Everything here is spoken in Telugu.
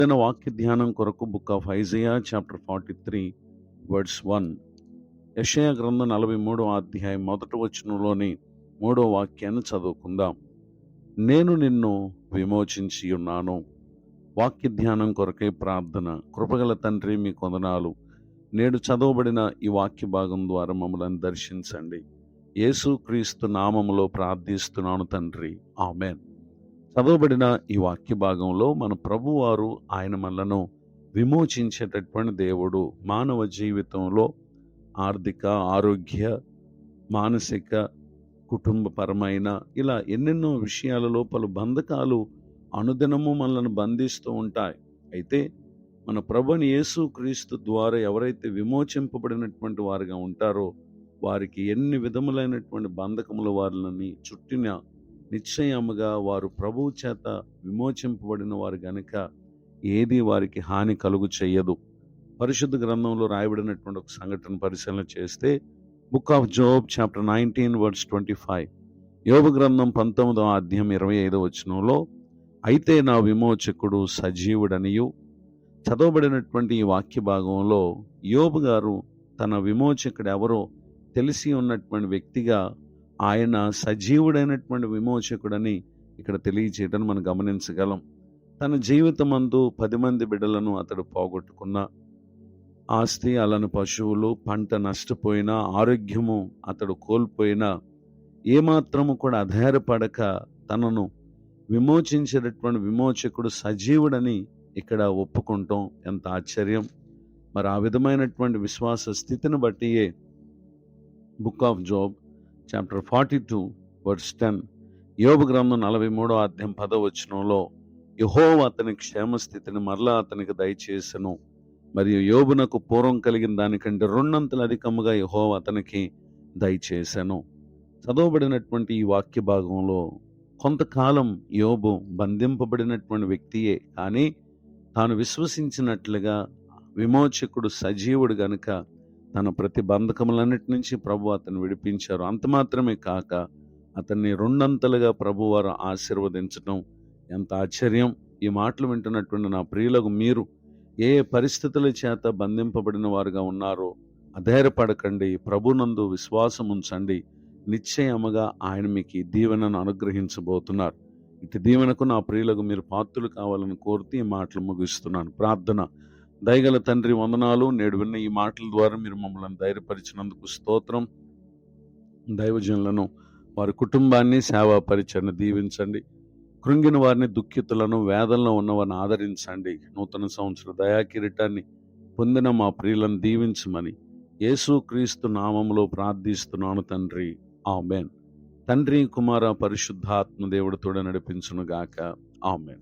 వాక్య ధ్యానం కొరకు book of Isaiah chapter 43 words 1. యెషయా గ్రంథం 43వ అధ్యాయం 1వ వచనంలోని 3వ వాక్యాన్ని చదువుకుందాం. నేను నిన్ను విమోచించి ఉన్నాను. వాక్య ధ్యానం కొరకే ప్రార్థన. కృపగల తండ్రి, మీ వందనాలు. నేడు చదవబడిన ఈ వాక్య భాగం ద్వారా మమ్మల్ని దర్శించండి. యేసుక్రీస్తు నామములో ప్రార్థిస్తున్నాను తండ్రి, ఆమెన్. చదవబడిన ఈ వాక్య భాగంలో మన ప్రభువారు ఆయన మనలను విమోచించేటటువంటి దేవుడు. మానవ జీవితంలో ఆర్థిక, ఆరోగ్య, మానసిక, కుటుంబపరమైన ఇలా ఎన్నెన్నో విషయాలలో పలు బంధకాలు అనుదినము మనల్ని బంధిస్తూ ఉంటాయి. అయితే మన ప్రభుని యేసుక్రీస్తు ద్వారా ఎవరైతే విమోచింపబడినటువంటి వారుగా ఉంటారో వారికి ఎన్ని విధములైనటువంటి బంధకములు వారిని చుట్టిన నిశ్చయముగా వారు ప్రభువు చేత విమోచింపబడిన వారు గనుక ఏది వారికి హాని కలుగు చెయ్యదు. పరిశుద్ధ గ్రంథంలో రాయబడినటువంటి ఒక సంఘటన పరిశీలన చేస్తే book of Job chapter 19 verse 25, యోబు గ్రంథం 19వ అధ్యాయం 25వ వచనంలో, అయితే నా విమోచకుడు సజీవుడనియు. చదవబడినటువంటి ఈ వాక్య భాగంలో యోబు గారు తన విమోచకుడు ఎవరో తెలిసి ఉన్నటువంటి వ్యక్తిగా ఆయన సజీవుడైనటువంటి విమోచకుడని ఇక్కడ తెలియచేయడం మనం గమనించగలం. తన జీవితమందు 10 మంది బిడ్డలను అతడు పోగొట్టుకున్న, ఆస్తి, అలను పశువులు, పంట నష్టపోయినా, ఆరోగ్యము అతడు కోల్పోయినా ఏమాత్రము కూడా ఆధారపడక తనను విమోచించేటటువంటి విమోచకుడు సజీవుడని ఇక్కడ ఒప్పుకుంటాం. ఎంత ఆశ్చర్యం! మరి ఆ విధమైనటువంటి విశ్వాస స్థితిని బట్టియే book of Job chapter 42 verse 10, యోబు గ్రంథం 43వ అధ్యాయం 10వ వచనంలో, యెహోవా అతని క్షేమస్థితిని మరలా అతనికి దయచేసెను, మరియు యోబునకు పూర్వం కలిగిన దానికంటే 2 అంతలు అధికముగా యెహోవా అతనికి దయచేసెను. చదవబడినటువంటి ఈ వాక్య భాగంలో కొంతకాలం యోబు బంధింపబడినటువంటి వ్యక్తియే, కానీ తాను విశ్వసించినట్లుగా విమోచకుడు సజీవుడు గనుక తన ప్రతి బంధకములన్నిటి నుంచి ప్రభు అతను విడిపించారు. అంత మాత్రమే కాక అతన్ని 2 అంతలుగా ప్రభువారు ఆశీర్వదించడం ఎంత ఆశ్చర్యం! ఈ మాటలు వింటున్నటువంటి నా ప్రియులకు మీరు ఏ పరిస్థితుల చేత బంధింపబడిన వారుగా ఉన్నారో అధైర్యపడకండి. ప్రభునందు విశ్వాసం ఉంచండి. నిశ్చయముగా ఆయన మీకు ఈ దీవెనను అనుగ్రహించబోతున్నారు. ఇటు దీవెనకు నా ప్రియులకు మీరు పాత్రులు కావాలని కోరుతూ ఈ మాటలు ముగిస్తున్నాను. ప్రార్థన. దయగల తండ్రి, వందనాలు. నేడు విన్న ఈ మాటల ద్వారా మీరు మమ్మల్ని ధైర్యపరిచినందుకు స్తోత్రం. దైవజనులను, వారి కుటుంబాన్ని, సేవా పరిచయను దీవించండి. కృంగిన వారిని, దుఃఖితులను, వేదనలో ఉన్నవారిని ఆదరించండి. నూతన సంవత్సర దయాకిరీటాన్ని పొందిన మా ప్రియులను దీవించమని యేసుక్రీస్తు నామములో ప్రార్థిస్తున్నాను తండ్రి, ఆమెన్. తండ్రి, కుమార, పరిశుద్ధాత్మ దేవుడితోడ నడిపించునుగాక, ఆమెన్.